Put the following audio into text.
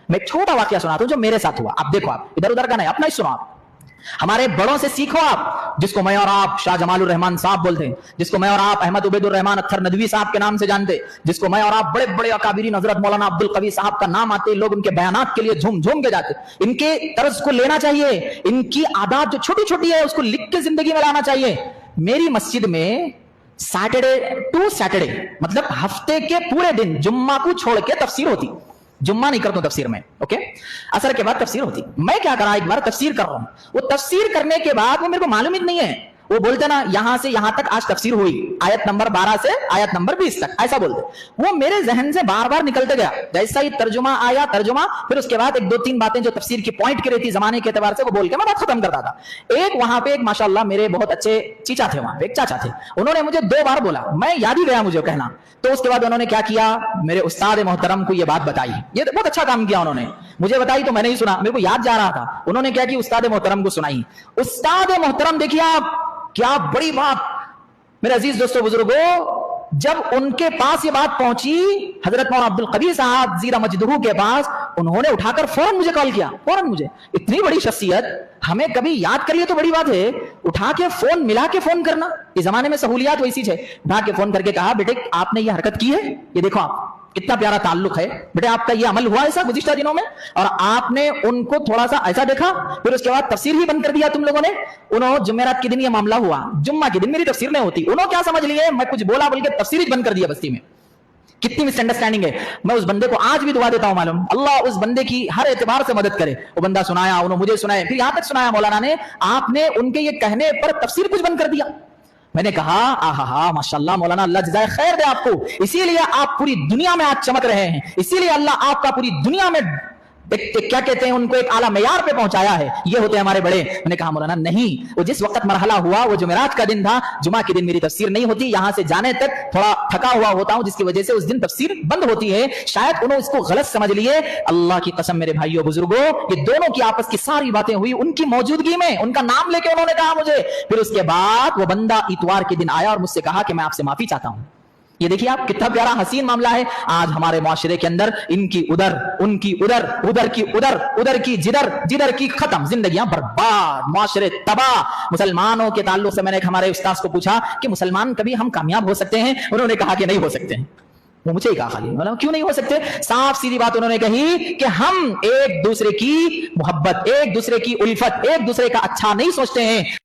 मैं एक छोटा वाकया सुनाता हूं जो मेरे साथ हुआ। आप देखो, आप इधर उधर का नहीं, अपना ही सुनो। आप हमारे बड़ों से सीखो, आप जिसको मैं और आप शाह जमालुर रहमान साहब बोलते हैं, जिसको मैं और आप अहमद उबैदुर रहमान अख्तर नदवी साहब के नाम से जानते, जिसको मैं और आप बड़े बड़े अकाबिरीन हजरत मौलाना अब्दुल कवी साहब का नाम आते, लोग उनके बयानात के लिए झूम झूम के जाते। इनके तर्ज को लेना चाहिए, इनकी आदत जो छोटी छोटी है उसको लिख के जिंदगी में लाना चाहिए। मेरी मस्जिद में सैटरडे टू सैटरडे, मतलब हफ्ते के पूरे दिन जुम्मा को छोड़ के तफसीर होती। जुम्मा नहीं करता हूं तफसीर में, ओके, असर के बाद तफसीर होती। मैं क्या करा, एक बार तफसीर कर रहा हूं, वो तफसीर करने के बाद वो मेरे को मालूम ही नहीं है, वो बोलते ना यहां से यहां तक आज तफसीर हुई, आयत नंबर 12 से आयत नंबर 20 तक, ऐसा बोलते। वो मेरे जहन से बार बार निकलते गया, जैसा ही तर्जुमा आया तर्जुमा, फिर उसके बाद एक दो तीन बातें जो तफसीर की पॉइंट की रहती जमाने के एतबार से, वो बोल के मैं बात खत्म करता था। एक वहां पे एक माशाल्लाह मेरे बहुत अच्छे चीचा थे, वहां पे एक चाचा थे, उन्होंने मुझे 2 बार बोला, मैं याद ही गया मुझे कहना। तो उसके बाद उन्होंने क्या किया, मेरे उस्ताद मोहतरम को ये बात बताई। ये बहुत अच्छा काम किया उन्होंने, मुझे बताई तो मैंने ही सुना, मेरे को याद जा रहा था। उन्होंने क्या किया, उस्ताद मोहतरम को सुनाई। उस्ताद मोहतरम देखिए आप, क्या बड़ी बात मेरे अजीज दोस्तों बुजुर्गों, जब उनके पास ये बात पहुंची हजरत मौलाना अब्दुल कबीर साहब जीरा मजदूह के पास, उन्होंने उठाकर फौरन मुझे कॉल किया, फौरन मुझे। इतनी बड़ी शख्सियत हमें कभी याद कर लिए तो बड़ी बात है, उठा के फोन मिला के फोन करना, इस जमाने में सहूलियात वैसी है। उठा के फोन करके कहा, बेटे आपने ये हरकत की है, ये देखो आप कितना प्यारा ताल्लुक है, बेटे आपका ये अमल हुआ ऐसा गुज़िश्ता दिनों में, और आपने उनको थोड़ा सा ऐसा देखा, फिर उसके बाद तफसीर ही बंद कर दिया तुम लोगों ने। उन्होंने जुमेरात के दिन ये मामला हुआ, जुम्मा के दिन मेरी तफसीर नहीं होती, उन्होंने क्या समझ लिए, मैं कुछ बोला बोल के तफसीर ही बंद कर दिया बस्ती में। कितनी मिसअंडरस्टैंडिंग है। मैं उस बंदे को आज भी दुआ देता हूं, मालूम अल्लाह उस बंदे की हर एतबार से मदद करे। वो बंदा सुनाया, उन्होंने मुझे सुनाया, फिर यहां तक सुनाया मौलाना ने, आपने उनके ये कहने पर तफसीर कुछ बंद कर दिया। मैंने कहा आहा माशाल्लाह मौलाना, अल्लाह जज़ाए खैर दे आपको, इसीलिए आप पूरी दुनिया में आज चमक रहे हैं, इसीलिए अल्लाह आपका पूरी दुनिया में क्या कहते हैं उनको एक आला मेयार पे पहुंचाया है, ये होते हैं हमारे बड़े। मैंने कहा मौलाना नहीं, वो जिस वक्त मरहला हुआ वो जुमेरात का दिन था, जुमा के दिन मेरी तफसीर नहीं होती, यहां से जाने तक थोड़ा थका हुआ होता हूं, जिसकी वजह से उस दिन तफसीर बंद होती है। शायद उन्होंने इसको गलत समझ लिए। अल्लाह की कसम मेरे भाइयों बुजुर्गों, ये दोनों की आपस की सारी बातें हुई उनकी मौजूदगी में, उनका नाम लेके उन्होंने कहा मुझे। फिर उसके बाद वो बंदा इतवार के दिन आया और मुझसे कहा कि मैं आपसे माफी चाहता हूं। ये देखिए आप, कितना प्यारा हसीन मामला है। आज हमारे मुआशरे के अंदर इनकी उधर, उनकी उधर, उधर की उधर, उधर की जिधर, जिधर की खत्म, जिंदगियां बर्बाद, मुआशरे तबाह। मुसलमानों के ताल्लुक से मैंने हमारे उस्ताद को पूछा कि मुसलमान कभी हम कामयाब हो सकते हैं? उन्होंने कहा कि नहीं हो सकते हैं। वो मुझे ही कहा खाली, मतलब क्यों नहीं हो सकते? साफ सीधी बात उन्होंने कही कि हम एक दूसरे की मोहब्बत, एक दूसरे की उल्फत, एक दूसरे का अच्छा नहीं सोचते हैं।